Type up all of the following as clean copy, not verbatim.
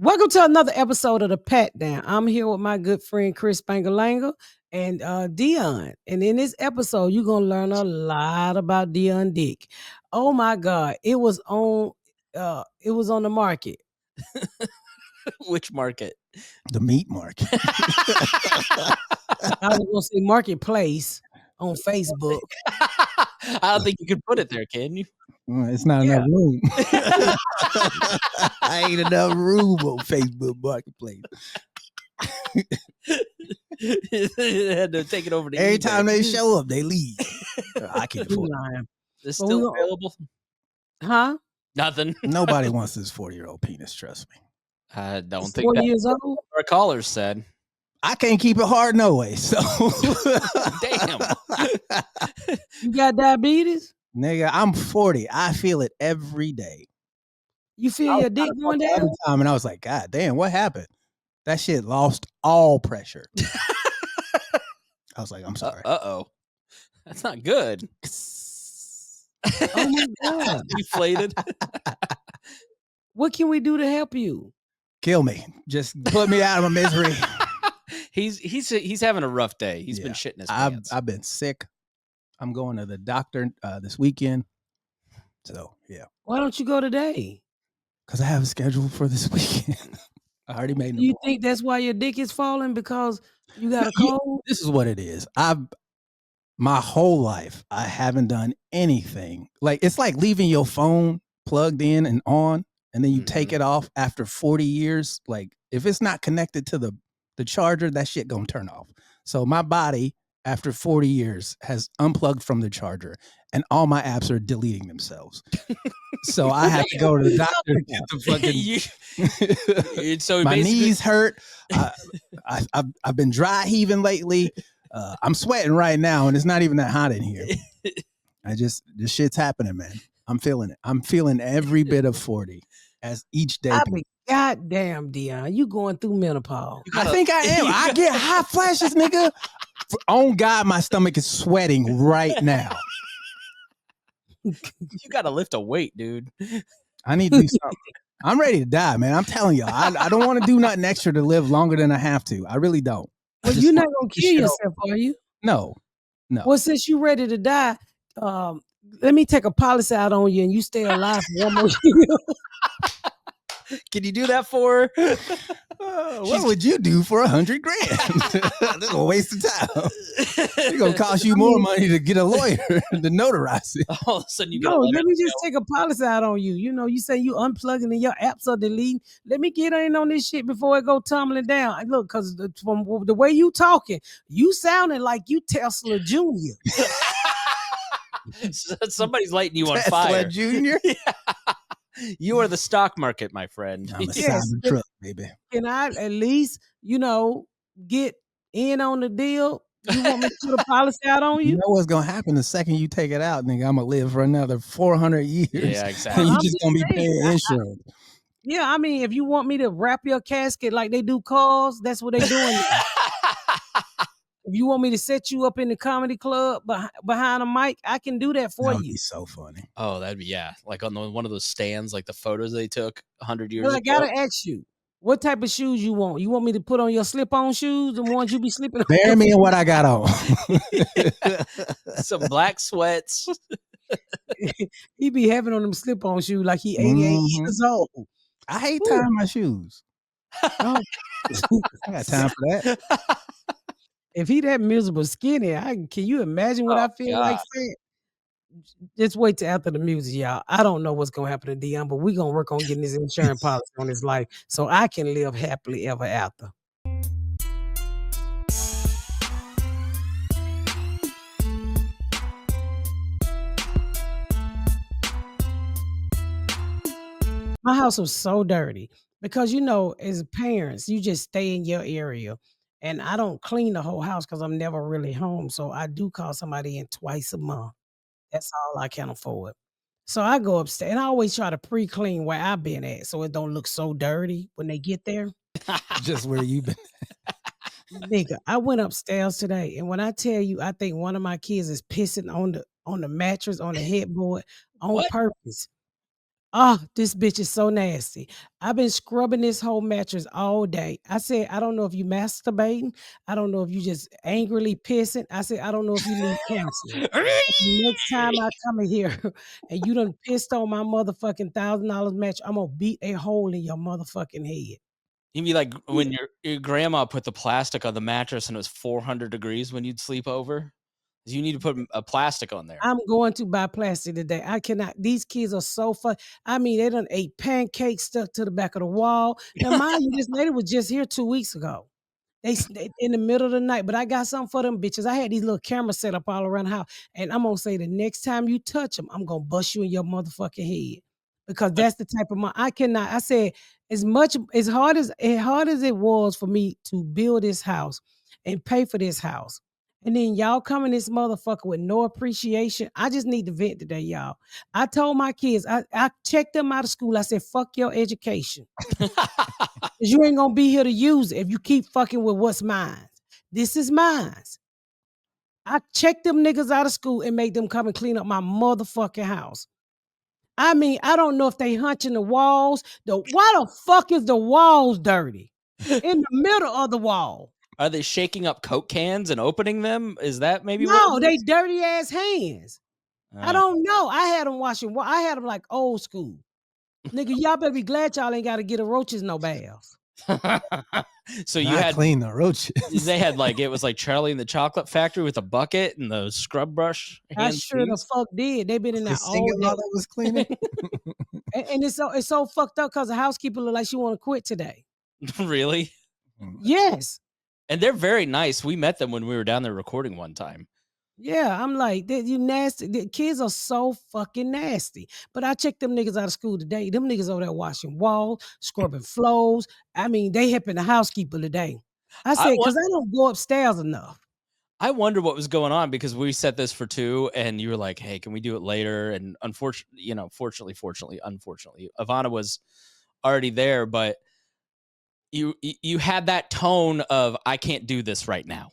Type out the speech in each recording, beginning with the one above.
Welcome to another episode of the Pat Down. I'm here with my good friend Chris Bangalanga and Dion. And in this episode, you're gonna learn a lot about Dion Dick. Oh my God, it was on the market. Which market? The meat market. I was gonna say marketplace on Facebook. I don't think you can put it there, can you? It's not enough room. I ain't enough room on Facebook Marketplace. Had to take it over to Every eBay. time they show up, they leave. I can't You afford it. lying. It's But still available. Huh? Nothing. Nobody wants this 40-year-old penis, trust me. I don't It's think 40 that years old. our callers said. I can't keep it hard no way. So Damn. You got diabetes? nigga, I'm 40. I feel it every day. You feel your dick going The down? other time, and I was like, God damn, what happened? That shit lost all pressure. I was like, I'm sorry. Uh-oh. That's not good. Oh my God. Deflated. What can we do to help you? Kill me. Just put me out of my misery. He's having a rough day. He's been Yeah. shitting his pants. I've been sick. I'm going to the doctor this weekend. So, yeah. Why don't you go today? Because I have a schedule for this weekend. I already made Do you think that's why your dick is falling because you got a cold? This is what it is. My whole life, I haven't done anything. Like, it's like leaving your phone plugged in and on, and then you take it off after 40 years. Like, if it's not connected to the charger, that shit gonna turn off. So my body, after 40 years, has unplugged from the charger, and all my apps are deleting themselves. So I have to go to the doctor to get the fucking. So My basically- knees hurt. I've been dry heaving lately. I'm sweating right now, and it's not even that hot in here. This shit's happening, man. I'm feeling it. I'm feeling every bit of 40 as each day. Goddamn, Dion, you going through menopause. I think I am. I get hot flashes, nigga. On God, my stomach is sweating right now. You got to lift a weight, dude. I need to do something. I'm ready to die, man. I'm telling y'all. I don't want to do nothing extra to live longer than I have to. I really don't. Well, you're not gonna kill yourself, are you? No. Well, since you're ready to die, let me take a policy out on you, and you stay alive for one more year. Can you do that for her? What would you do for $100,000? This is a waste of time. It's gonna cost you more money to get a lawyer to notarize it. All of a sudden, let me just take a policy out on you. You know, you say you unplugging and your apps are deleting. Let me get in on this shit before it go tumbling down. And look, because from the way you talking, you sounding like you Tesla Junior. Somebody's lighting you on Tesla fire. Junior. Yeah. You are the stock market, my friend. I'm a Cybertruck, baby. Can I at least, get in on the deal? You want me to put a policy out on You you? know what's gonna happen the second you take it out, nigga? I'm gonna live for another 400 years. Yeah, exactly. And I'm you just gonna be just saying, paying insurance. Yeah, I mean, if you want me to wrap your casket like they do cars, that's what they doing. If you want me to set you up in the comedy club behind a mic, I can do that for That would you. be so funny. Oh, that'd be, like on one of those stands, like the photos they took 100 years Well, I ago. gotta ask you, what type of shoes you want? You want me to put on your slip-on shoes, the ones you be slipping on? Bury me in what I got on. Some black sweats. He be having on them slip-on shoes like he 88 years old. I hate tying my shoes. Oh. I got time for that. If he that miserable skinny, can you imagine what I feel like saying? Just wait till after the music, y'all. I don't know what's gonna happen to Dion, but we're gonna work on getting his insurance policy on his life so I can live happily ever after. My house was so dirty because, as parents, you just stay in your area. And I don't clean the whole house because I'm never really home. So I do call somebody in twice a month. That's all I can afford. So I go upstairs and I always try to pre-clean where I've been at so it don't look so dirty when they get there. Just where you been. Nigga, I went upstairs today, and when I tell you, I think one of my kids is pissing on the mattress, on the headboard on purpose. Oh, this bitch is so nasty. I've been scrubbing this whole mattress all day. I said, I don't know if you masturbating. I don't know if you just angrily pissing. I said, I don't know if you need counseling. But the next time I come in here and you done pissed on my motherfucking $1,000 mattress, I'm gonna beat a hole in your motherfucking head. You'd be like Yeah. when your grandma put the plastic on the mattress and it was 400 degrees when you'd sleep over. You need to put a plastic on there. I'm going to buy plastic today. I cannot. These kids are so fun. I mean, they done ate pancakes stuck to the back of the wall. Now, mind you, this lady was just here 2 weeks ago. They in the middle of the night, but I got something for them bitches. I had these little cameras set up all around the house, and I'm gonna say the next time you touch them, I'm gonna bust you in your motherfucking head because that's the type of I cannot. I said as hard as it was for me to build this house and pay for this house, and then y'all come in this motherfucker with no appreciation. I just need to vent today, y'all. I told my kids, I checked them out of school. I said, fuck your education. Cause you ain't gonna be here to use it if you keep fucking with what's mine. This is mine. I checked them niggas out of school and made them come and clean up my motherfucking house. I mean, I don't know if they hunching the walls. Why the fuck is the walls dirty? In the middle of the wall. Are they shaking up Coke cans and opening them? Is that maybe what No, it they is? dirty ass hands. I don't know. I had them washing. I had them like old school. Nigga, y'all better be glad y'all ain't got to get a roaches no baths. So you Not had clean the roaches. they had like it was like Charlie in the Chocolate Factory with a bucket and the scrub brush I hand sure the scenes. fuck did. They been in there Was they singing all while day. they was cleaning? And it's so fucked up because the housekeeper look like she want to quit today. Really? Yes. And they're very nice. We met them when we were down there recording one time. Yeah, I'm like, you nasty. The kids are so fucking nasty. But I checked them niggas out of school today. Them niggas over there washing walls, scrubbing floors. I mean, they helping the housekeeper today. I said, because I don't go upstairs enough. I wonder what was going on because we set this for 2 and you were like, hey, can we do it later? And unfortunately, unfortunately, Ivana was already there, but you had that tone of I can't do this right now.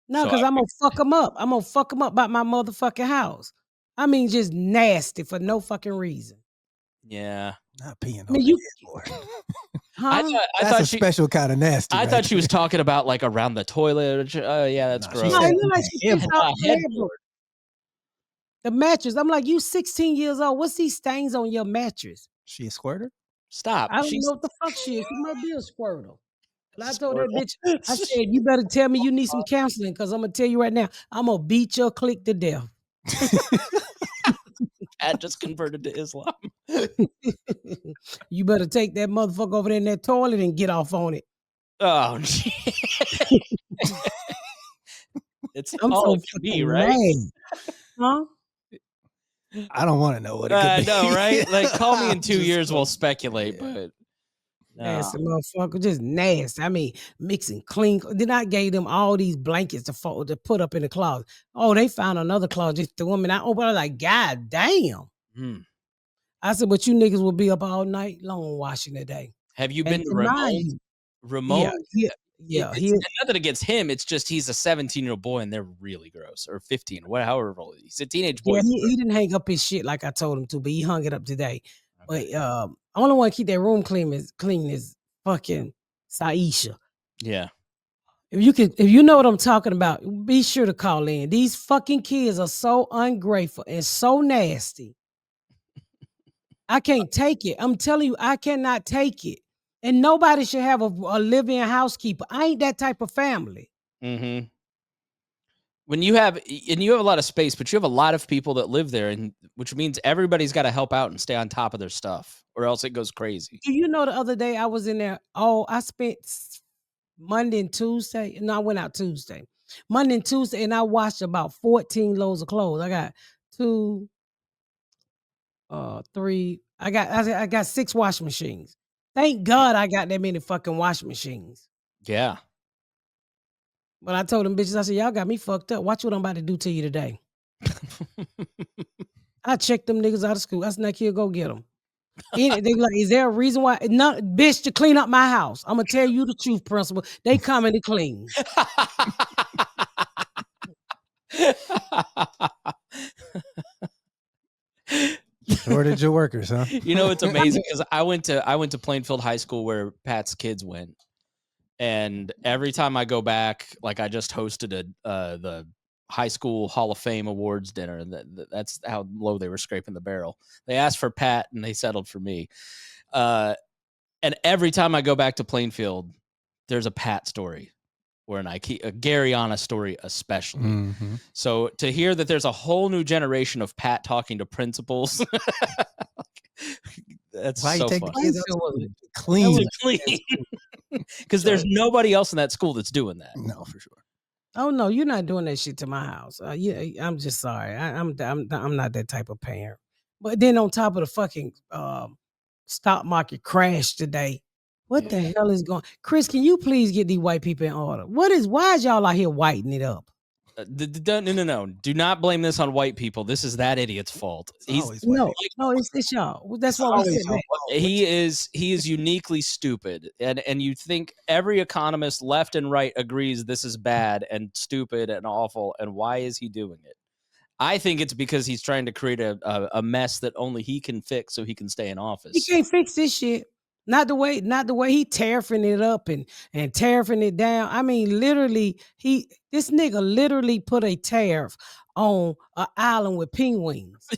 No, So because I'm gonna fuck them up. I'm gonna fuck them up about my motherfucking house. I mean, just nasty for no fucking reason. yeah. Not peeing I on mean, the headboard. Huh? I That's thought a she special kind of nasty. I right thought she was there. talking about like around the toilet. Oh yeah, that's No, she gross. No, said it look like the she pissed headboard. out the headboard. The mattress. I'm like, you 16 years old. What's these stains on your mattress? She a squirter? Stop. I don't She's know what the fuck she is. She might be a squirtle. But I told that Squirtle. bitch, I said, you better tell me you need some counseling because I'm gonna tell you right now, I'm gonna beat your clique to death. Pat just converted to Islam. You better take that motherfucker over there in that toilet and get off on it. Oh, gee. It's I'm all so it can be, fucking right? mad. Huh? I don't want to know what it could I be. know, right? Like, call me in I'm 2 just years, we'll gonna- speculate, yeah. but Nasty motherfucker, just nasty. I mean, mixing clean. Then I gave them all these blankets to put up in the closet. Oh, they found another closet, just threw them in. I opened, I was like, God damn. I said, but you niggas will be up all night long washing today. Have you And been to mind Ramon? you, Ramon, he it's nothing against him. It's just he's a 17-year-old boy and they're really gross, or 15, however old. He's a teenage boy. yeah, he didn't hang up his shit like I told him to, but he hung it up today. Okay. But only one to keep that room clean is fucking Saisha. Yeah. If you know what I'm talking about, be sure to call in. These fucking kids are so ungrateful and so nasty. I can't take it. I'm telling you, I cannot take it. And nobody should have a live-in housekeeper. I ain't that type of family. Mm-hmm. When you have a lot of space, but you have a lot of people that live there, and which means everybody's got to help out and stay on top of their stuff, or else it goes crazy. Do you know the other day I was in there? Oh, I spent Monday and Tuesday. No, I went out Tuesday. Monday and Tuesday, and I washed about 14 loads of clothes. I got 2, 3. I got 6 washing machines. Thank God I got that many fucking washing machines. Yeah. But I told them bitches, I said, y'all got me fucked up. Watch what I'm about to do to you today. I checked them niggas out of school. I said, now kid, go get them. They be like, is there a reason why? No, bitch, to clean up my house. I'm gonna tell you the truth, principal. They coming to clean. Shortage of workers, huh? You know, it's amazing because I went to Plainfield High School where Pat's kids went, and every time I go back, like I just hosted the high school Hall of Fame awards dinner, and that's how low they were scraping the barrel. They asked for Pat, and they settled for me. And every time I go back to Plainfield, there's a Pat story or a Gary Anna story, especially. Mhm. So to hear that there's a whole new generation of Pat talking to principals, that's Why you so take fun. the kids out Plainfield was to That clean? was Clean. Because there's nobody else in that school that's doing that. No, for sure. Oh no, you're not doing that shit to my house. Yeah, I'm just sorry. I'm not that type of parent. But then on top of the fucking stock market crash today, what the hell is going? Chris, can you please get these white people in order? Why is y'all out here whiting it up? No. Do not blame this on white people. This is that idiot's fault. It's He's always white No, people. no, it's y'all. That's It's why we always said your that. fault. he is uniquely stupid, and you think every economist left and right agrees this is bad and stupid and awful, and why is he doing it? I think it's because he's trying to create a mess that only he can fix so he can stay in He office. can't fix this shit. Not the way he tariffing it up and tariffing it down. I mean, literally, this nigga literally put a tariff on an island with penguins.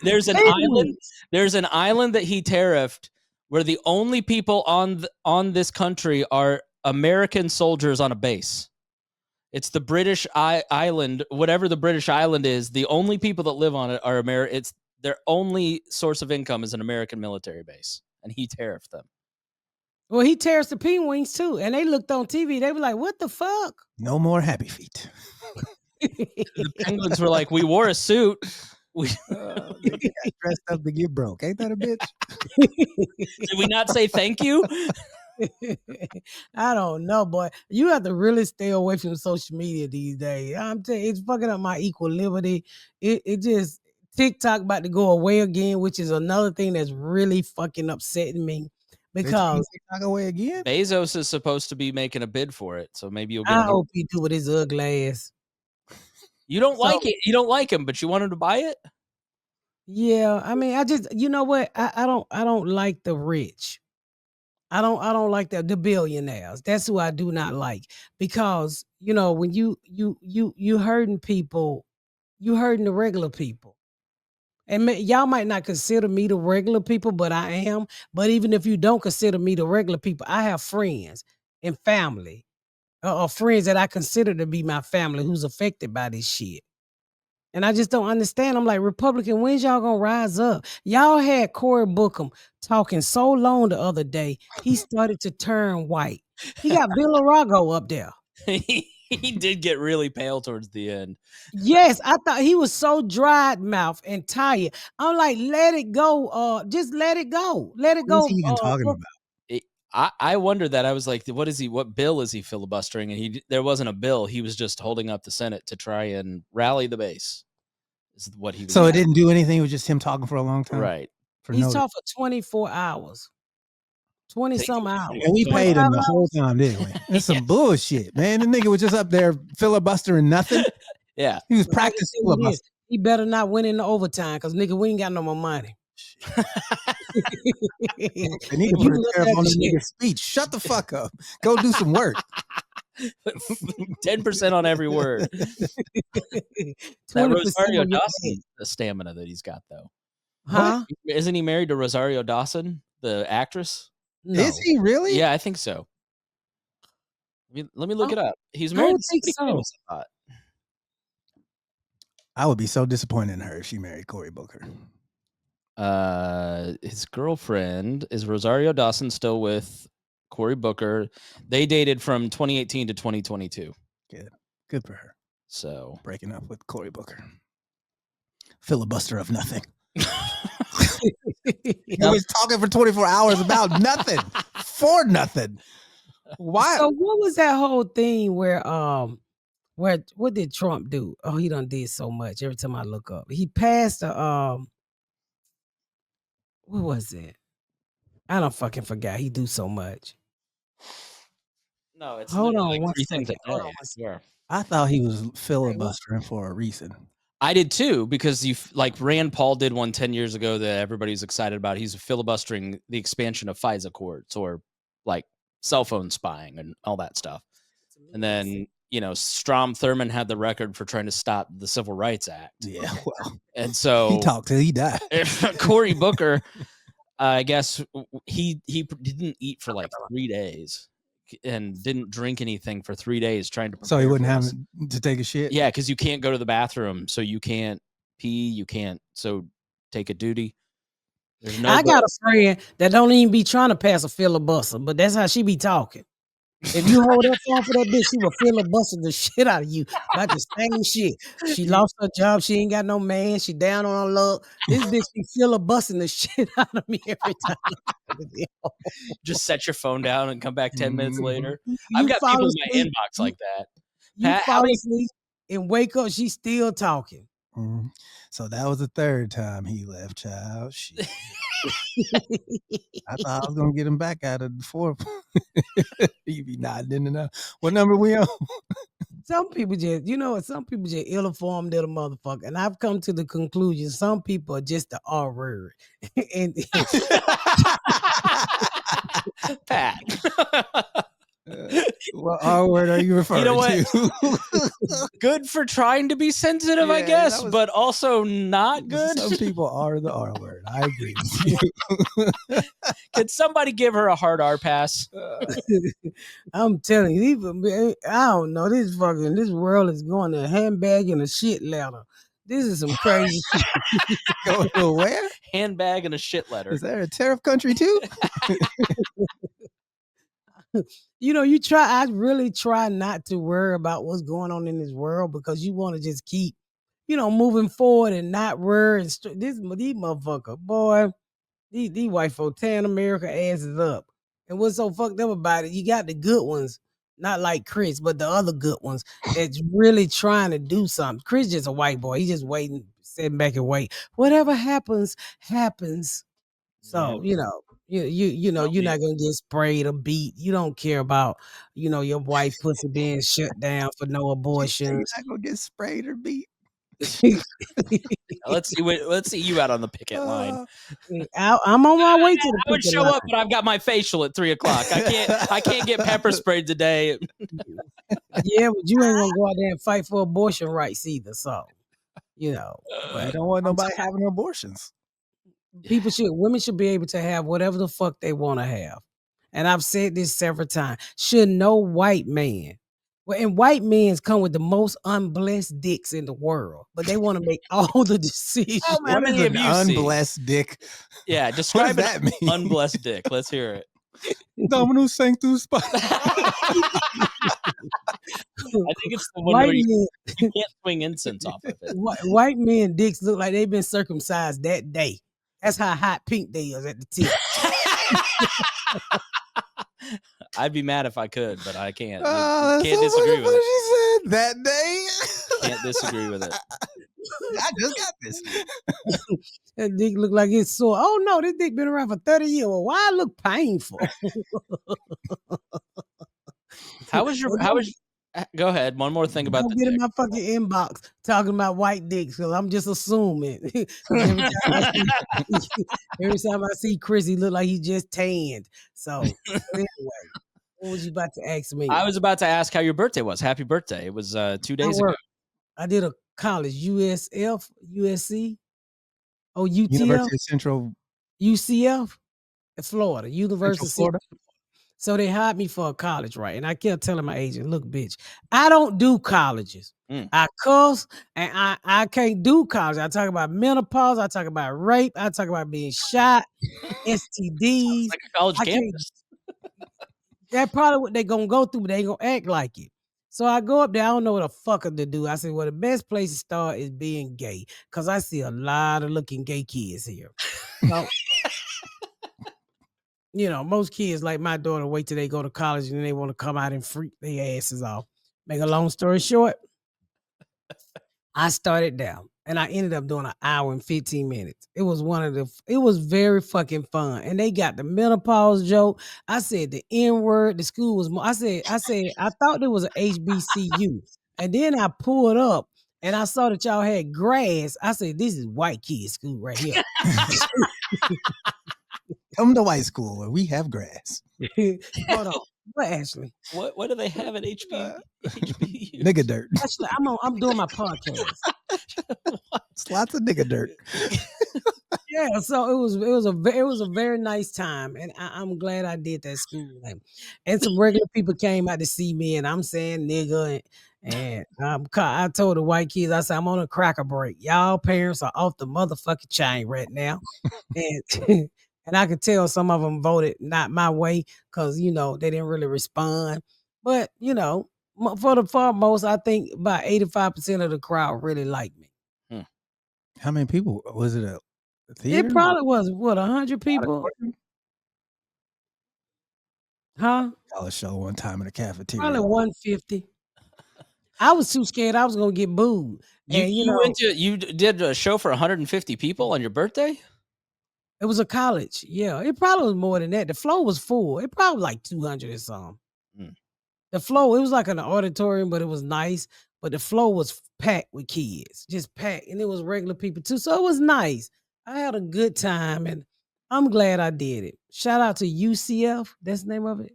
There's an island. Penguins. There's an island that he tariffed where the only people on this country are American soldiers on a base. It's the British island, whatever the British island is. The only people that live on it are American. It's their only source of income is an American military base, and he tariffed them. Well, he tariffs the penguins too, and they looked on TV. They were like, "What the fuck?" No more happy feet. The penguins were like, "We wore a suit. We They got dressed up to get broke. Ain't that a bitch? did we not say thank you?" I don't know, boy. You have to really stay away from social media these days. I'm telling you, it's fucking up my equanimity. It just TikTok about to go away again, which is another thing that's really fucking upsetting me They taking because TikTok away again? Bezos is supposed to be making a bid for it, so maybe you'll get I a new. hope he do with his ugly ass. You don't So like it. You don't like him, but you want him to buy it. yeah, I mean, I just you know what? I don't like the rich. I don't like the billionaires. That's who I do not like because you know when you hurting people, you hurting the regular people. And y'all might not consider me the regular people, but I am. But even if you don't consider me the regular people, I have friends and family, or friends that I consider to be my family who's affected by this shit. And I just don't understand. I'm like, Republican, when's y'all gonna rise up? Y'all had Cory Bookham talking so long the other day, he started to turn white. He got Villarago up there. He did get really pale towards the end. Yes, I thought he was so dried mouth and tired. I'm like, let it go. Just let it go. Let it What is he go. even talking Book. about? I wondered that. I was like, what is he? What bill is he filibustering? And there wasn't a bill. He was just holding up the Senate to try and rally the base. Is what he was. So it doing. didn't do anything. It was just him talking for a long time. Right. For He's no. talked for 24 hours. 20 some hours. And we paid him 25 the whole hours. time, didn't we? That's some bullshit, man. The nigga was just up there filibustering nothing. Yeah. He was Well, I can practicing tell you this, filibuster. he better not win in the overtime because nigga, we ain't got no more money. They need If to you put a look tariff at on the the shit, nigga's speech. Shut the fuck up. Go do some work. 10% on every word. That 20% Rosario on your Dawson head. the stamina that he's got though. Huh? Isn't he married to Rosario Dawson, the actress? No. Is he really? Yeah, I think so. Let me look it up. He's I married don't to think somebody so. famous, I thought. I would be so disappointed in her if she married Cory Booker. His girlfriend is Rosario Dawson still with Cory Booker. They dated from 2018 to 2022. Good for her. So Breaking up with Cory Booker. Filibuster of nothing. He was talking for 24 hours about nothing. For nothing. Why? So what was that whole thing where what did Trump do? Oh, he done did so much. Every time I look up, he passed a what was it? I don't fucking forgot. He do so much. no, it's Hold literally on like one 3 things a second. Hold on day. one I second. swear. I thought he was filibustering for a reason. I did too, because like Rand Paul did one 10 years ago that everybody's excited about. He's filibustering the expansion of FISA courts, or like cell phone spying and all that stuff. And then, Strom Thurmond had the record for trying to stop the Civil Rights Act. Yeah, well, And so he talked till he died. Cory Booker, I guess he didn't eat for like 3 days and didn't drink anything for 3 days trying to So he wouldn't have this. to take a shit. Yeah, because you can't go to the bathroom, so you can't pee, you can't take a duty. There's no I got a friend that don't even be trying to pass a filibuster, but that's how she be talking. If you hold that phone for that bitch, she will filibuster the shit out of you about the same shit. She lost her job. She ain't got no man. She down on her luck. This bitch be filibustering the shit out of me every time. Just set your phone down and come back 10 minutes later. You I've got people in my asleep, inbox like that. You Pat, fall asleep and wake up, she's still talking. Mm-hmm. So that was the third time he left, child. Shit. I thought I was gonna get him back out of the fourth. He be nodding in and out. What number we on? Some people some people just ill-informed little motherfucker. And I've come to the conclusion some people are just the R word. and Pat. What R word are you referring to? Good for trying to be sensitive, I guess, but also not good. Some people are the R word. I agree with you. Can somebody give her a hard R pass? I'm telling you, I don't know. This world is going to handbag and a shit ladder. This is some crazy shit. Going to where? Handbag and a shit letter. Is there a tariff country too? I really try not to worry about what's going on in this world because you want to just keep, moving forward and not worry. These motherfucker, boy, these white folk tearing America asses up. And what's so fucked up about it, you got the good ones, not like Chris, but the other good ones that's really trying to do something. Chris just a white boy. He just waiting, sitting back and wait. Whatever happens, happens. So, you're not gonna get sprayed or beat. You don't care about, your wife pussy being shut down for no abortions. You're not gonna get sprayed or beat. Let's see you out on the picket line. I'm on my way to the I would show line. up, but I've got my facial at 3:00. I can't get pepper sprayed today. Yeah, but you ain't gonna go out there and fight for abortion rights either. So, but I don't want nobody having abortions. Women should be able to have whatever the fuck they want to have. And I've said this several times. Should no white man, and white men come with the most unblessed dicks in the world, but they want to make all the decisions. How many have you unblessed dick? Yeah, describe that mean? Unblessed dick. Let's hear it. Dominus Sanctus. I think it's the one where you can't swing incense off of it. White men dicks look like they've been circumcised that day. That's how hot pink they is at the tip. I'd be mad if I could, but I can't. Can't disagree with it. She said that day. Can't disagree with it. I just got this. That dick look like it's sore. Oh no, this dick been around for 30 years. Well, why it look painful? Go ahead. One more thing about Don't get in my fucking inbox talking about white dicks because I'm just assuming. every time I see Chris, he look like he just tanned. So anyway, what was you about to ask me? I was about to ask how your birthday was. Happy birthday. It was 2 days ago. I did a college, USF, USC, UTF. University of Central. UCF, Florida, University of Florida. So they hired me for a college, right? And I kept telling my agent, look, bitch, I don't do colleges. I cuss and I can't do college. I talk about menopause. I talk about rape. I talk about being shot, STDs. Like a college campus. That's probably what they're going to go through, but they ain't going to act like it. So I go up there. I don't know what the fuck to do. I said, well, the best place to start is being gay because I see a lot of looking gay kids here. So, most kids like my daughter wait till they go to college and then they want to come out and freak their asses off. Make a long story short, I started down and I ended up doing an hour and 15 minutes. It was very fucking fun. And they got the menopause joke. I said the N-word. The school was more. I said, I thought it was an HBCU. And then I pulled up and I saw that y'all had grass. I said, "This is white kids' school right here." Come to white school where we have grass. Hold on, what Ashley? What do they have at HBU? Nigga dirt. Ashley, I'm doing my podcast. It's lots of nigga dirt. Yeah, so it was a very nice time, and I'm glad I did that school. And some regular people came out to see me, and I'm saying nigga, and I told the white kids, I said I'm on a cracker break. Y'all parents are off the motherfucking chain right now, and and I could tell some of them voted not my way because they didn't really respond. But for the foremost, I think about 85% of the crowd really liked me. Hmm. How many people was it? A theater? It probably was 100 people. Huh? College show one time in the cafeteria. Probably 150. I was too scared I was gonna get booed. And You did a show for 150 people on your birthday? it was a college. Yeah, it probably was more than that. The floor was full. It probably like 200 or something. Mm. The floor, it was like an auditorium, but it was nice. But the floor was packed with kids, just packed, and it was regular people too. So it was nice. I had a good time, and I'm glad I did it. Shout out to UCF. That's the name of it.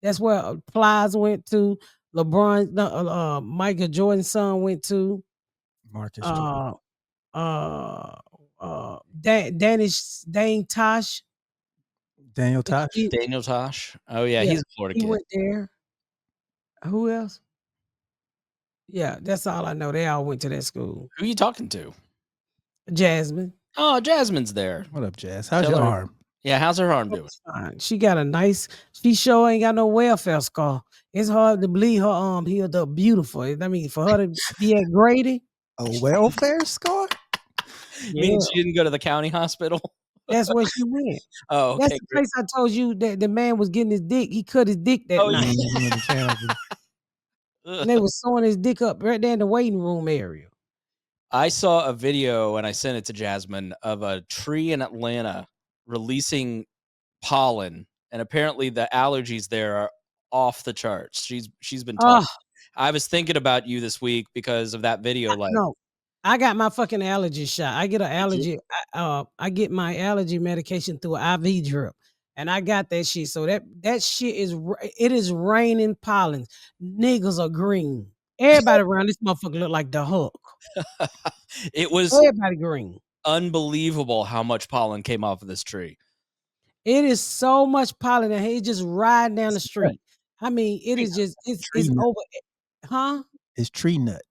That's where Plies went to. Michael Jordan's son went to. Marcus. Dane Tosh. Daniel Tosh. Daniel Tosh. Oh yeah, he's a Florida He kid. went there. Who else? Yeah, that's all I know. They all went to that school. Who are you talking to? Jasmine. Oh, Jasmine's there. What up, Jazz? How's Tell your her- arm? Yeah, how's her arm doing? It's fine. She got a nice. She sure ain't got no welfare scar. It's hard to believe her arm healed up beautiful. I mean, for her to be at Grady, A welfare score? Means she didn't go to the county hospital. that's where she went. Oh, That's okay. the place I told you that the man was getting his dick. He cut his dick that Oh, night. And they was sewing his dick up right there in the waiting room area. I saw a video and I sent it to Jasmine of a tree in Atlanta releasing pollen, and apparently the allergies there are off the charts. She's been talking. I was thinking about you this week because of that video. No, I got my fucking allergy shot. I get an allergy. I get my allergy medication through an IV drip, and I got that shit. So that shit is raining pollen. Niggas are green. Everybody around this motherfucker look like the Hulk. It was Everybody green. unbelievable how much pollen came off of this tree. It is so much pollen that it's just riding down the street. I mean, it is just it's over. Huh? It's tree nut.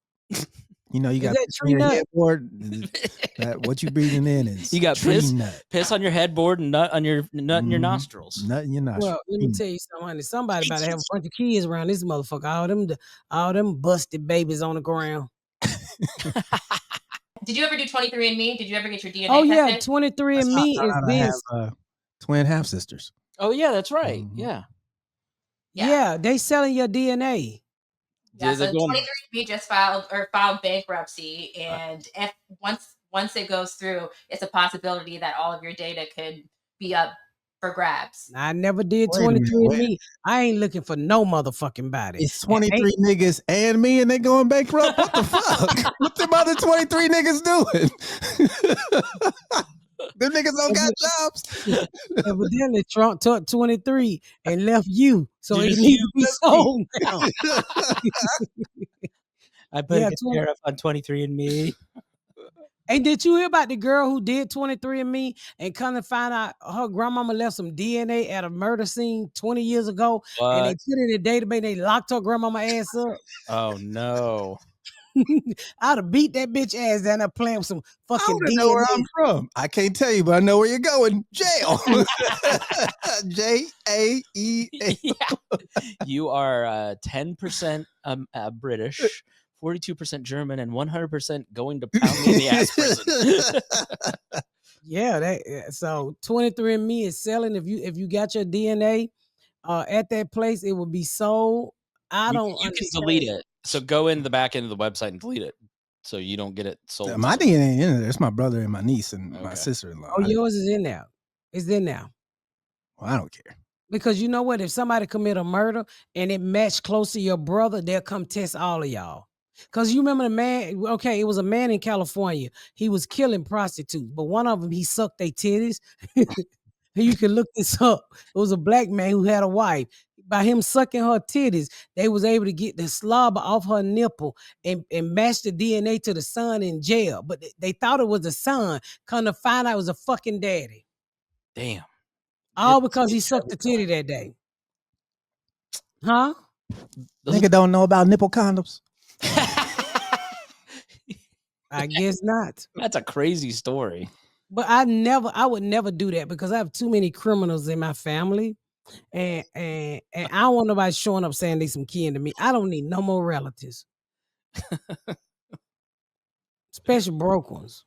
You know, you got that tree your nut? headboard. What you breathing in is You got tree piss, nut. piss on your headboard and nut in your nostrils. Nut in your nostrils. Well, let me tell you something, honey. Somebody about to have a bunch of kids around this motherfucker. All them busted babies on the ground. Did you ever do 23andMe? Did you ever get your DNA Oh yeah, tested? 23andMe is this. Twin half sisters. Oh yeah, that's right. Mhm. Yeah. Yeah, they selling your DNA. Yeah, so they're going- 23andMe just filed bankruptcy, and if once it goes through, it's a possibility that all of your data could be up for grabs. I never did Wait a minute, 23andMe. I ain't looking for no motherfucking body. It's 23 niggas and me, and they going bankrupt. What the fuck? What them other 23 niggas doing? Them niggas don't got jobs. Evidently, Trump took 23 and left you, so it needs to be sold now. I put Yeah, a tariff on 23andMe. Hey, did you hear about the girl who did 23andMe and come to find out her grandmama left some DNA at a murder scene 20 years ago, and they What? put it in the database and they locked her grandmama ass up? Oh no. I'd have beat that bitch ass down there playing with some I fucking don't know where DNA. I'm from. I can't tell you, but I know where you're going. Jail. JAEA. Yeah. You are 10% British, 42% German, and 100% going to pound me in the ass prison. Yeah, so 23andMe is selling. If you got your DNA at that place, it will be sold. I don't You can understand. delete it. So go in the back end of the website and delete it, so you don't get it sold. My DNA ain't in there. It's my brother and my niece and my Okay. sister-in-law. Oh, yours is in there. It's in there. Well, I don't care. Because you know what? If somebody commit a murder and it matched close to your brother, they'll come test all of y'all. Cause you remember the man, okay, it was a man in California. He was killing prostitutes, but one of them he sucked their titties. You can look this up. It was a black man who had a wife. By him sucking her titties, they was able to get the slobber off her nipple and match the DNA to the son in jail. But they thought it was the son. Come to find out it was a fucking daddy. Damn. All because he sucked the titty that day. Huh? Nigga don't know about nipple condoms. I guess not. That's a crazy story. But I would never do that because I have too many criminals in my family. And I don't want nobody showing up saying they some kin to me. I don't need no more relatives. Especially broke ones.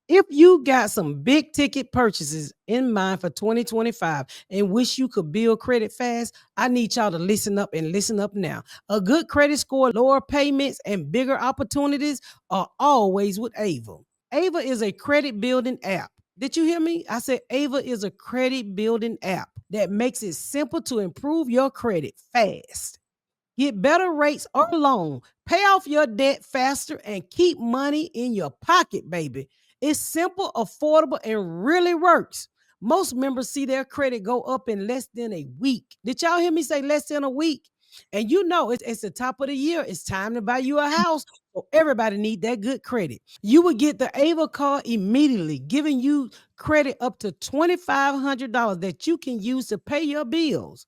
If you got some big ticket purchases in mind for 2025 and wish you could build credit fast, I need y'all to listen up and listen up now. A good credit score, lower payments, and bigger opportunities are always with Ava. Ava is a credit building app. Did you hear me? I said Ava is a credit building app that makes it simple to improve your credit fast. Get better rates or loan, pay off your debt faster, and keep money in your pocket, baby. It's simple, affordable, and really works. Most members see their credit go up in less than a week. Did y'all hear me say less than a week? And you know it's the top of the year. It's time to buy you a house. So everybody need that good credit. You will get the Ava card immediately, giving you credit up to $2,500 that you can use to pay your bills.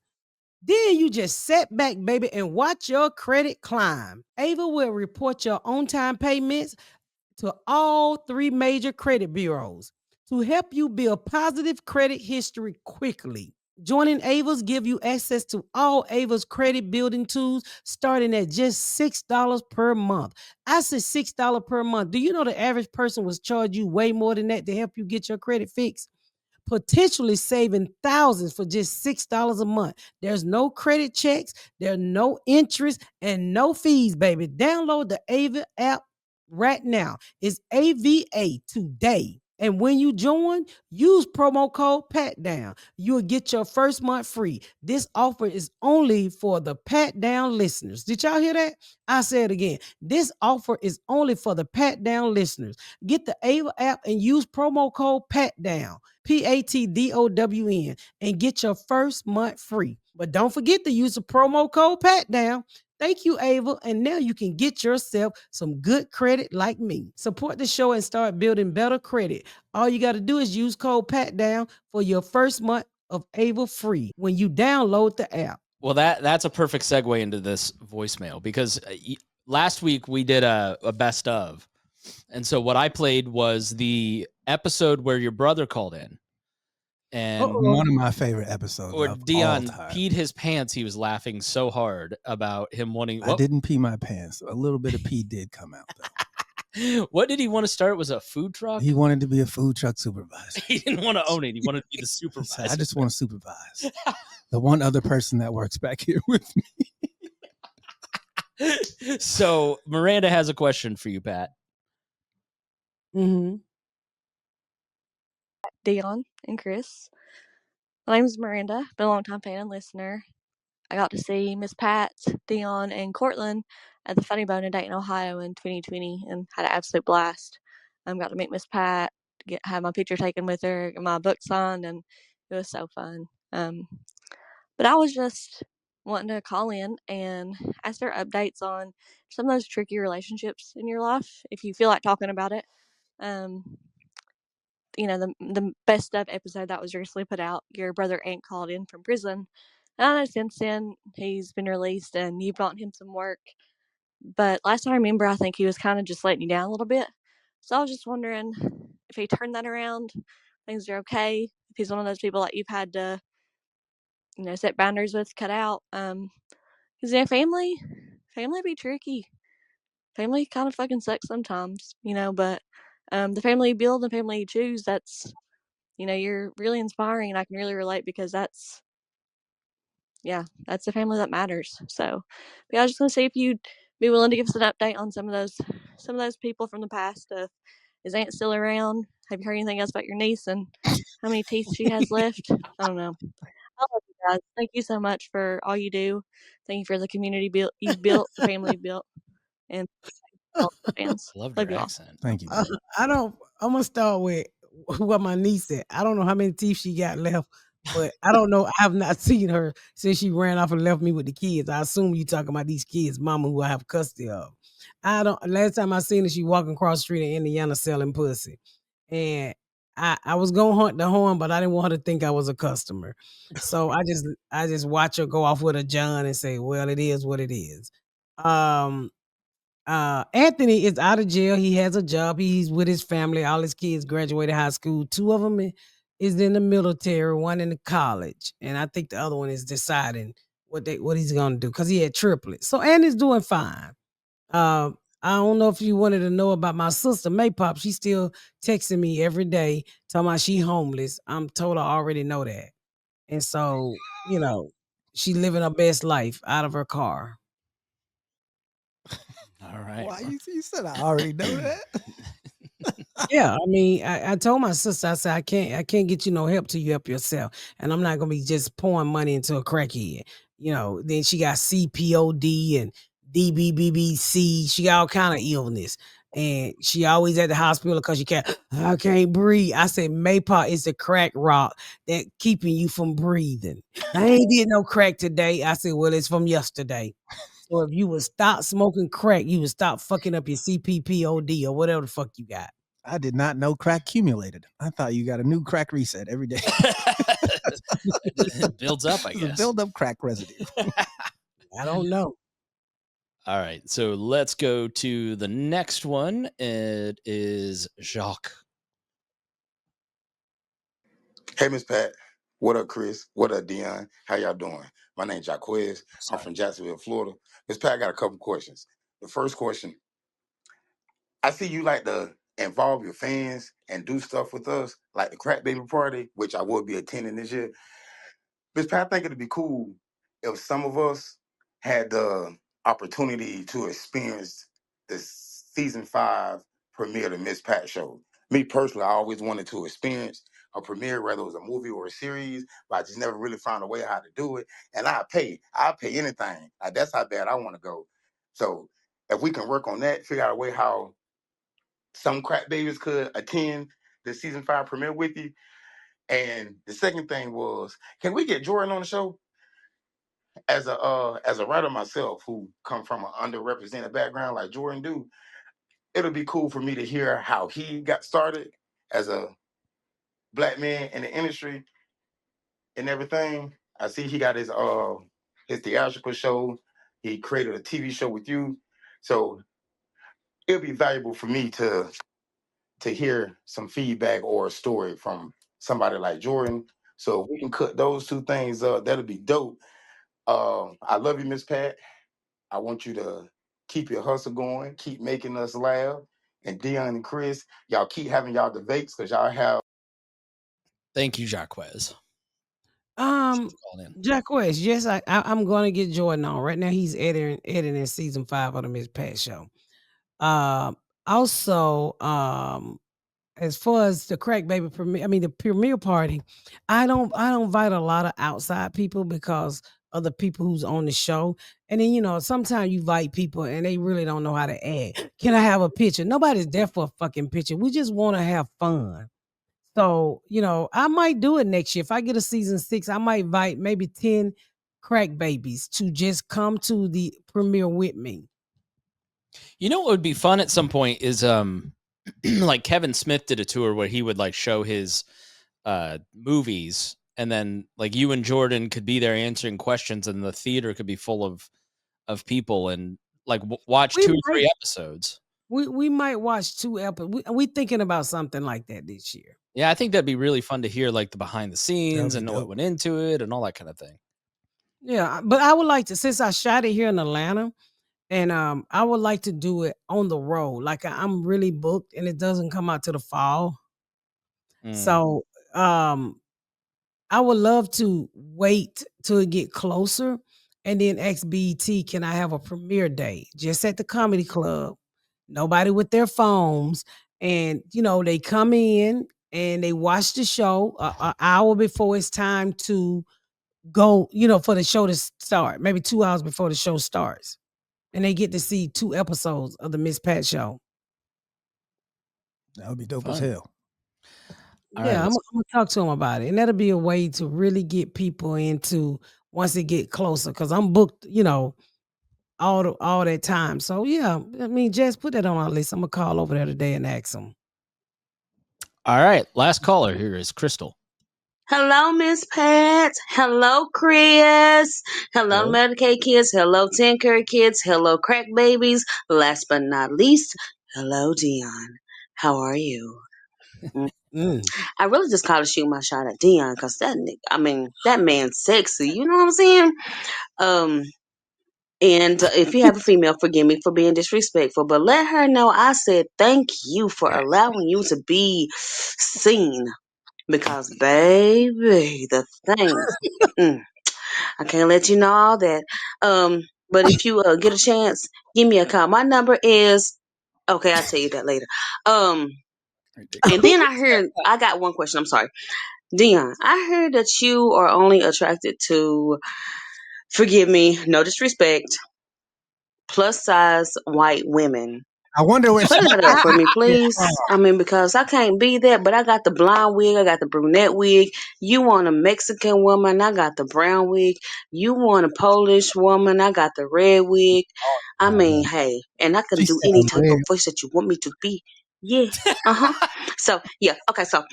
Then you just sit back, baby, and watch your credit climb. Ava will report your on-time payments to all 3 major credit bureaus to help you build positive credit history quickly. Joining Ava's give you access to all Ava's credit building tools starting at just $6 per month. I said $6 per month. Do you know the average person was charge you way more than that to help you get your credit fixed? Potentially saving thousands for just $6 a month. There's no credit checks, there's no interest, and no fees, baby. Download the Ava app right now. It's AVA today. And when you join, use promo code PATDOWN. You'll get your first month free. This offer is only for the Pat Down listeners. Did y'all hear that? I said it again. This offer is only for the Pat Down listeners. Get the Ava app and use promo code PATDOWN. PATDOWN, and get your first month free. But don't forget to use the promo code PATDOWN. Thank you, Ava. And now you can get yourself some good credit like me. Support the show and start building better credit. All you got to do is use code PATDOWN for your first month of Ava free when you download the app. Well, that's a perfect segue into this voicemail because last week we did a best of. And so what I played was the episode where your brother called in. And one of my favorite episodes. Or of Dion all time. peed his pants. He was laughing so hard about him wanting. I didn't pee my pants. A little bit of pee did come out, though. What did he want to start? Was it a food truck? He wanted to be a food truck supervisor. He didn't want to own it. He wanted to be the supervisor. I just want to supervise. The one other person that works back here with me. So Miranda has a question for you, Pat. Mm-hmm. Dion and Chris. My name's Miranda. Been a long time fan and listener. I got to see Miss Pat, Dion, and Cortland at the Funny Bone in Dayton, Ohio in 2020 and had an absolute blast. Got to meet Miss Pat, have my picture taken with her, get my book signed, and it was so fun. But I was just wanting to call in and ask for updates on some of those tricky relationships in your life, if you feel like talking about it. You know, the best of episode that was recently put out, your brother Ant called in from prison. And I know since then he's been released and you've gotten him some work. But last time I remember, I think he was kind of just letting you down a little bit. So I was just wondering if he turned that around, things are okay. If he's one of those people that you've had to, you know, set boundaries with, cut out. Because family be tricky. Family kind of fucking sucks sometimes, you know, but the family you build and family you choose, that's, you know, you're really inspiring and I can really relate because that's the family that matters. So but I was just going to see if you'd be willing to give us an update on some of those people from the past. Is Aunt still around? Have you heard anything else about your niece and how many teeth she has left? I don't know. I love you guys. Thank you so much for all you do. Thank you for the community you've built, the family you've built. and all fans. Loved Love your you all. accent. Thank you. I don't. I'm gonna start with what my niece said. I don't know how many teeth she got left, but I don't know. I have not seen her since she ran off and left me with the kids. I assume you talking about these kids, mama, who I have custody of. I don't. Last time I seen her, she walking across the street in Indiana selling pussy, and I was gonna hunt the horn, but I didn't want her to think I was a customer. So I just watch her go off with a John and say, "Well, it is what it is." Um, Anthony is out of jail. He has a job. He's with his family. All his kids graduated high school. Two of them is in the military, one in the college, and I think the other one is deciding what he's gonna do because he had triplets. So Anthony's doing fine. I don't know if you wanted to know about my sister Maypop. She's still texting me every day, talking about she homeless. I'm told I already know that, and so she living her best life out of her car. All right. Why you said I already know that? Yeah, I mean, I told my sister, I said, I can't get you no help till you help yourself. And I'm not gonna be just pouring money into a crackhead. Then she got CPOD and DBBBC. She got all kind of illness. And she always at the hospital because I can't breathe. I said, Maypop is the crack rock that keeping you from breathing. I ain't did no crack today. I said, well, it's from yesterday. So if you would stop smoking crack, you would stop fucking up your CPPOD or whatever the fuck you got. I did not know crack accumulated. I thought you got a new crack reset every day. It builds up, I It's a guess. build up crack residue. I don't know. All right, so let's go to the next one. It is Jacques. Hey, Miss Pat. What up, Chris? What up, Dion? How y'all doing? My name's Jaquez. I'm from Jacksonville, Florida. Miss Pat, I got a couple questions. The first question, I see you like to involve your fans and do stuff with us, like the Crack Baby Party, which I will be attending this year. Miss Pat, I think it'd be cool if some of us had the opportunity to experience the season 5 premiere of the Miss Pat show. Me personally, I always wanted to experience a premiere, whether it was a movie or a series, but I just never really found a way how to do it. And I'll pay anything. Like, that's how bad I want to go. So if we can work on that, figure out a way how some crack babies could attend the season 5 premiere with you. And the second thing was, can we get Jordan on the show? As a writer myself who come from an underrepresented background like Jordan do, it'll be cool for me to hear how he got started as a black man in the industry and everything. I see he got his theatrical show. He created a TV show with you. So it'll be valuable for me to hear some feedback or a story from somebody like Jordan. So if we can cut those two things up, that'll be dope. I love you, Miss Pat. I want you to keep your hustle going, keep making us laugh. And Dion and Chris, y'all keep having y'all debates because y'all have. Thank you, Jacques. Um, Call in. Jacquez, yes, I'm gonna get Jordan on. Right now he's editing season 5 of the Miss Pat show. Also, as far as the crack baby premiere, I mean the premiere party, I don't invite a lot of outside people because of the people who's on the show. And then sometimes you invite people and they really don't know how to act. Can I have a picture? Nobody's there for a fucking picture. We just want to have fun. So, I might do it next year. If I get a season 6, I might invite maybe 10 crack babies to just come to the premiere with me. You know what would be fun at some point is like Kevin Smith did a tour where he would like show his movies, and then like you and Jordan could be there answering questions, and the theater could be full of people, and like watch We 2 or might 3 episodes. we might watch 2 episodes. We thinking about something like that this year. Yeah, I think that'd be really fun to hear like the behind the scenes That'd and be know what dope. went into it and all that kind of thing. Yeah, but I would like to, since I shot it here in Atlanta, and I would like to do it on the road. Like I'm really booked, and it doesn't come out to the fall. Mm. So I would love to wait till it get closer, and then ask BET, can I have a premiere day just at the comedy club? Nobody with their phones, and they come in and they watch the show an hour before it's time to go. For the show to start, maybe 2 hours before the show starts. and they get to see 2 episodes of the Miss Pat show. That would be dope as Fun. hell. All Yeah, right, I'm gonna talk to them about it, and that'll be a way to really get people into once they get closer. Because I'm booked, all that time. So yeah, I mean, just put that on our list. I'm gonna call over there today and ask them. all right. Last caller here is Crystal. Hello, Miss Pat. Hello, Chris. Hello, Hello. Medicaid kids. Hello, Tinker kids. Hello, crack babies. Last but not least, hello, Dion. How are you? Mm. I really just called to shoot my shot at Dion because that man's sexy. You know what I'm saying? Um, and if you have a female, forgive me for being disrespectful, but let her know I said thank you for allowing you to be seen. Because, baby, the things, mm, I can't let you know all that. But if you get a chance, give me a call. My number is okay. I'll tell you that later. And then I got one question. I'm sorry, Dion. I heard that you are only attracted to, forgive me, no disrespect, plus size white women. I wonder where she Clear that up for me, is please. from. I mean, because I can't be that, but I got the blonde wig, I got the brunette wig. You want a Mexican woman, I got the brown wig. You want a Polish woman, I got the red wig. I mean, hey, and I can She do said any type red. of voice that you want me to be. Yeah. Uh-huh. So, yeah. Okay, so,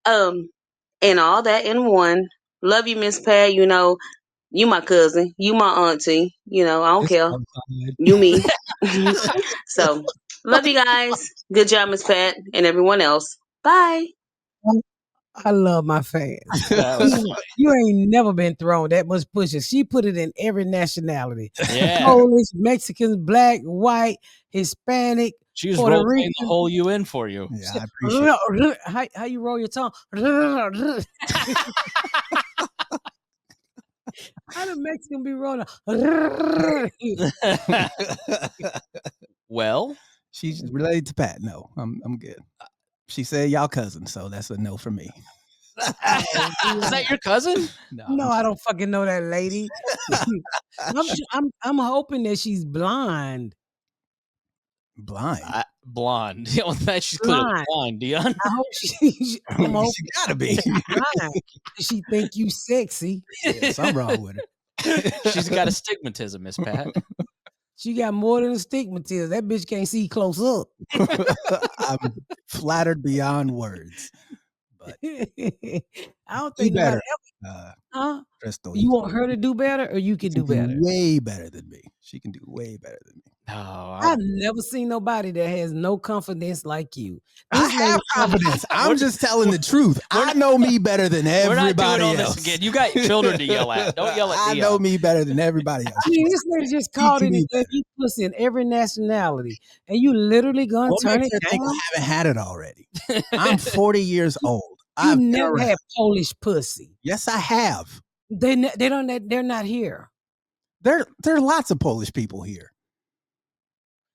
um, and all that in one. Love you, Miss Pat. You my cousin. You my auntie. I don't It's care. outside. You me. So, love you guys. Good job, Miss Pat, and everyone else. Bye. I love my fans. That was You ain't never been thrown that much pussy. She put it in every nationality: yeah. Polish, Mexicans, black, white, Hispanic, She was Puerto role playing the Rican. whole you in for you. Yeah, I appreciate it. How you roll your tongue? How the Mexican be rolling? Well, She's related to Pat. No, I'm good. She said y'all cousins, so that's a no for me. is that your cousin? No, I don't fucking know that lady. I'm hoping that she's blind. blind. Blonde. She's clearly Blind. blind, Dion. I hope I'm hoping She gotta be. she's blind. She think you sexy. Yeah, something wrong with her. She's got astigmatism, Miss Pat. She got more than a stigmatism. That bitch can't see close up. I'm flattered beyond words. But I don't do think nobody better, ever, huh? Crystal. You want her to do better, or you She can can do better? way better than me. She can do way better than me. No, I've never seen nobody that has no confidence like you. I This lady, have confidence. I'm We're- just telling the truth. I know me better than we're not everybody doing all else. this again. You got children to yell at. Don't yell at I Dion. know me better than everybody else. I mean, this lady just Speak called to in me and gave you pussy in every nationality, and you literally gonna What turn makes it her think down? I haven't had it already? I'm 40 years old. You I've been never around. had Polish pussy. Yes, I have. They don't. They're not here. There are lots of Polish people here.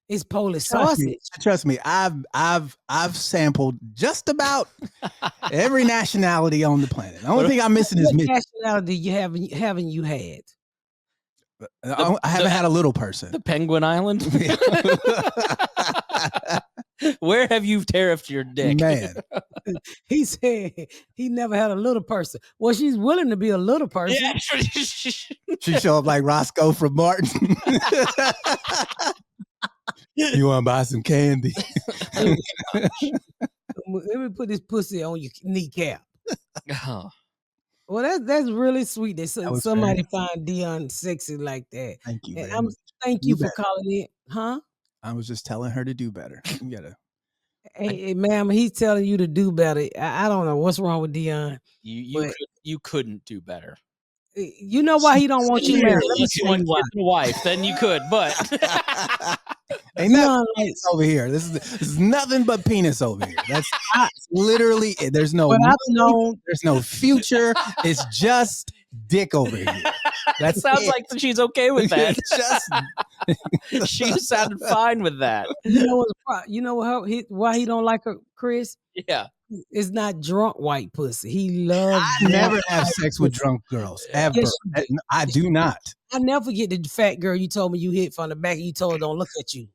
It's Polish Trust me. sausage. Trust me. I've sampled just about every nationality on the planet. The only thing I'm missing is What Michigan. nationality haven't you had? I haven't had a little person. The Penguin Island. Where have you tariffed your dick? Man, He said he never had a little person. Well, she's willing to be a little person. Yeah. she show up like Roscoe from Martin. You want to buy some candy? Let me put this pussy on your kneecap. Oh, Well, that's really sweet that That was somebody find Dion sexy like that. Thank you And very much. thank Do you for better. calling in, huh? I was just telling her to do better. You gotta. Hey, ma'am, he's telling you to do better. I don't know what's wrong with Dion. But- you couldn't do better. You know why he don't want you married? Let me If you tell want you why. kids and a wife, then you could, but Ain't nothing Dion, like, penis over here. This is nothing but penis over here. That's literally it. There's no but I've money, known there's no future. It's just dick over here. that sounds it. like she's okay with that. It's just She sounded fine with that. you know why he don't like her, Chris? Yeah. It's not drunk white pussy. He loves I drunk never have white sex with pussy. drunk girls Yeah. ever. Yes, you do. I do not. I never forget the fat girl you told me you hit from the back and you told her don't look at you.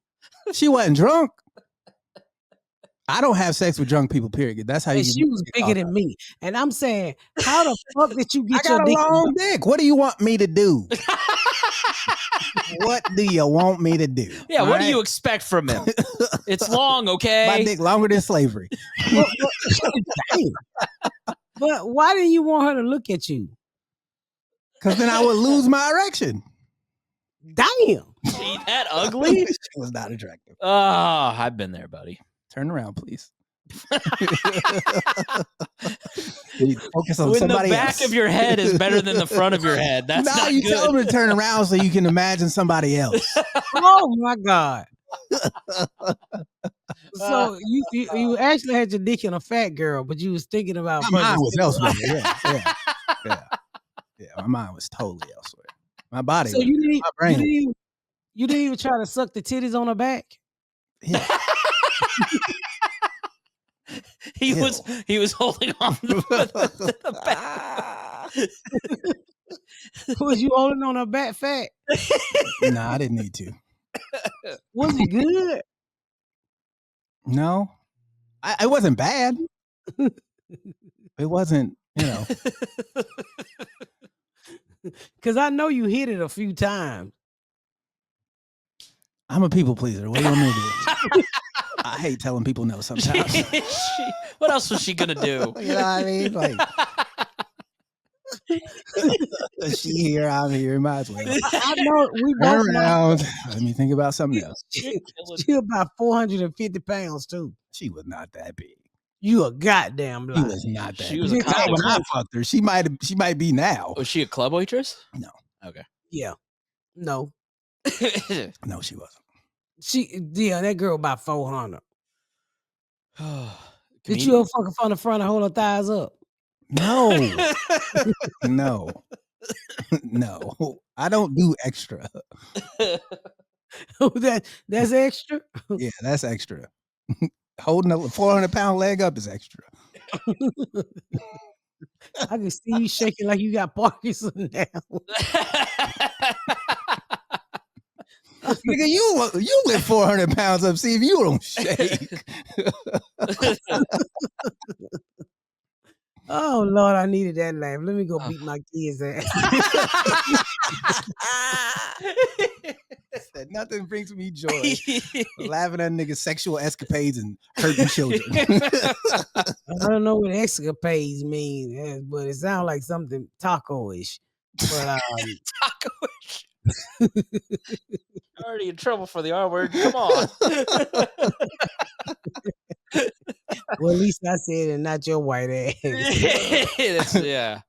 She wasn't drunk. I don't have sex with drunk people, period. That's how you And she was bigger than me. And I'm saying, how the fuck did you I get your got a dick? long dick. What do you want me to do? What do you want me to do? Yeah, All what do right? you expect from him? It's long, My okay? dick longer than slavery. Damn. But why didn't you want her to look at you? Because then I would lose my erection. Damn. Gee, that ugly? She was not attractive. Oh, I've been there, buddy. Turn around, please. You focus on When the somebody back else. of your head is better than the front of your head, that's now not you good. tell them to turn around so you can imagine somebody else. Oh my God. So you actually had your dick in a fat girl, but you was thinking about My mind was purchasing- elsewhere. Yeah. My mind was totally elsewhere. My body. So was, you didn't, my brain. you didn't even try to suck the titties on her back? Yeah. He was holding on to the back. Was you holding on her back fat? No, I didn't need to. Was it good? No, it wasn't bad. It wasn't, Because I know you hit it a few times. I'm a people pleaser. What do you want me to do? I hate telling people no sometimes. What else was she gonna do? You know what I mean? Like, she here, I'm here, might as well. I know we both Turn know around. Let me think about something else. she about 450 pounds too. She was not that big. You a goddamn She lie. was not that She big. was a Not Not college. when I fucked her. She might be now. Was she a club waitress? No. Okay. Yeah. No. No, she wasn't. Yeah, that girl about 400. Did Comedian? you ever fucking from the front and hold her thighs up? No. No. No. I don't do extra. That's extra. Yeah, that's extra. Holding a 400-pound leg up is extra. I can see you shaking like you got Parkinson now. Nigga, you lift 400 pounds up. See if you don't shake. Oh Lord, I needed that laugh. Let me go beat my kids' ass. Said nothing brings me joy. Laughing at niggas' sexual escapades and hurting children. I don't know what escapades mean, but it sounds like something taco-ish. But Already in trouble for the R word. Come on. well, at least I said it, not your white ass. Yeah.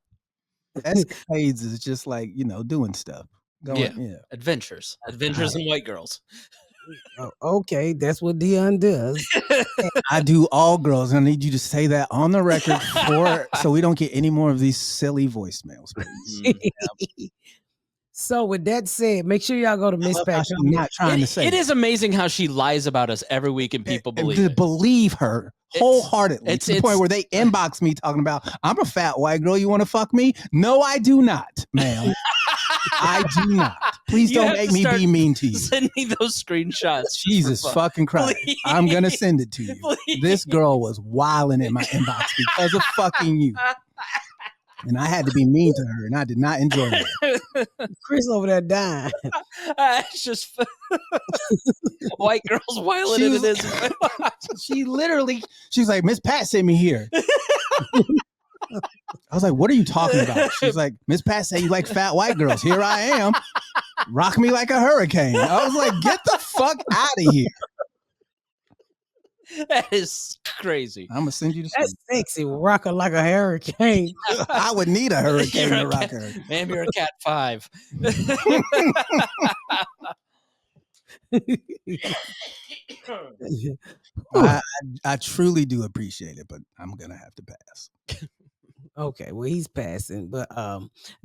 Escapades is just like, doing stuff. Going, Adventures in white girls. Oh, okay, that's what Dion does. I do all girls, and I need you to say that on the record so we don't get any more of these silly voicemails, please. So with that said, make sure y'all go to Miss Pat. I'm not trying to say it is amazing how she lies about us every week and people believe to it. believe her wholeheartedly to the point where they inbox me talking about, I'm a fat white girl, you want to fuck me? No, I do not, ma'am. I do not. Please don't make me be mean to you. Send me those screenshots. Jesus fucking Christ. Please. I'm going to send it to you. Please. This girl was wilding in my inbox because of fucking you. And I had to be mean to her, and I did not enjoy it. Chris over there dying. It's just white girls whiling into this. She's like, Miss Pat sent me here. I was like, what are you talking about? She's like, Miss Pat said you like fat white girls. Here I am. Rock me like a hurricane. I was like, get the fuck out of here. That is crazy. I'm gonna send you the That's sexy. Rocker like a hurricane. I would need a hurricane to rock her. Ma'am, you're a cat 5. I truly do appreciate it, but I'm gonna have to pass. Okay, well he's passing, but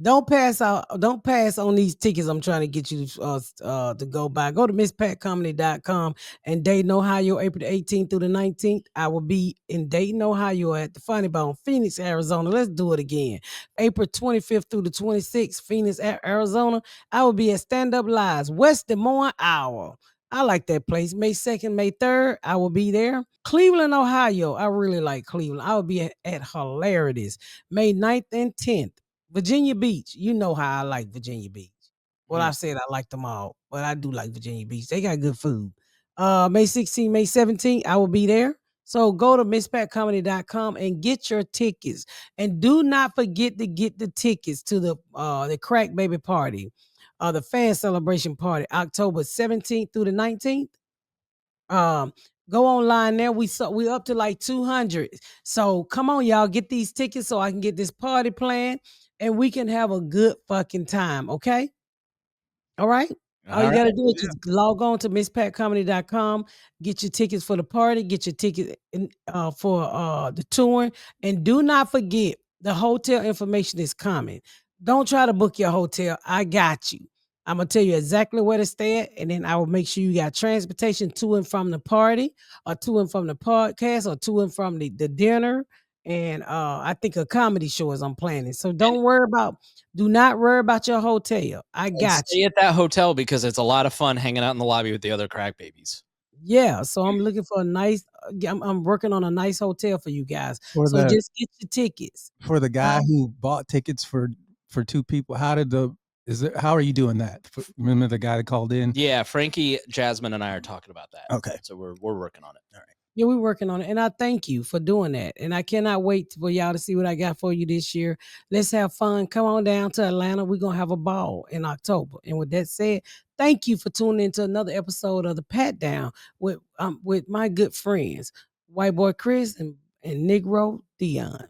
don't pass on these tickets I'm trying to get you to go buy. Go to misspatcomedy.com and Dayton, Ohio, April the 18th through the 19th. I will be in Dayton, Ohio at the Funny Bone, Phoenix, Arizona. Let's do it again. April 25th through the 26th, Phoenix, Arizona. I will be at Stand Up Lives, West Des Moines Hour. I like that place. May 2nd, May 3rd, I will be there. Cleveland, Ohio. I really like Cleveland. I will be at Hilarities. May 9th and 10th. Virginia Beach. You know how I like Virginia Beach. Well, I said I like them all, but I do like Virginia Beach. They got good food. May 16th, May 17th, I will be there. So go to misspatcomedy.com and get your tickets. And do not forget to get the tickets to the Crack Baby Party, the fan celebration party, October 17th through the 19th. Go online there. We up to like 200. So come on, y'all, get these tickets so I can get this party planned and we can have a good fucking time. Okay. All right. All you got to do is just log on to misspatcomedy.com, get your tickets for the party, get your ticket for the tour, and do not forget the hotel information is coming. Don't try to book your hotel. I got you. I'm gonna tell you exactly where to stay at, and then I will make sure you got transportation to and from the party, or to and from the podcast, or to and from the dinner. And I think a comedy show is I'm planning. So do not worry about your hotel. I And got stay you. at that hotel because it's a lot of fun hanging out in the lobby with the other crack babies. Yeah, so I'm looking for a nice. I'm working on a nice hotel for you guys. For So the just get your tickets. for the guy who bought tickets for two people, how are you doing that? Remember the guy that called in? Yeah, Frankie, Jasmine, and I are talking about that. Okay. So we're working on it. All right. Yeah, we're working on it, and I thank you for doing that. And I cannot wait for y'all to see what I got for you this year. Let's have fun. Come on down to Atlanta. We're gonna have a ball in October. And with that said, thank you for tuning into another episode of the Pat Down with my good friends, White Boy Chris and Negro Dion.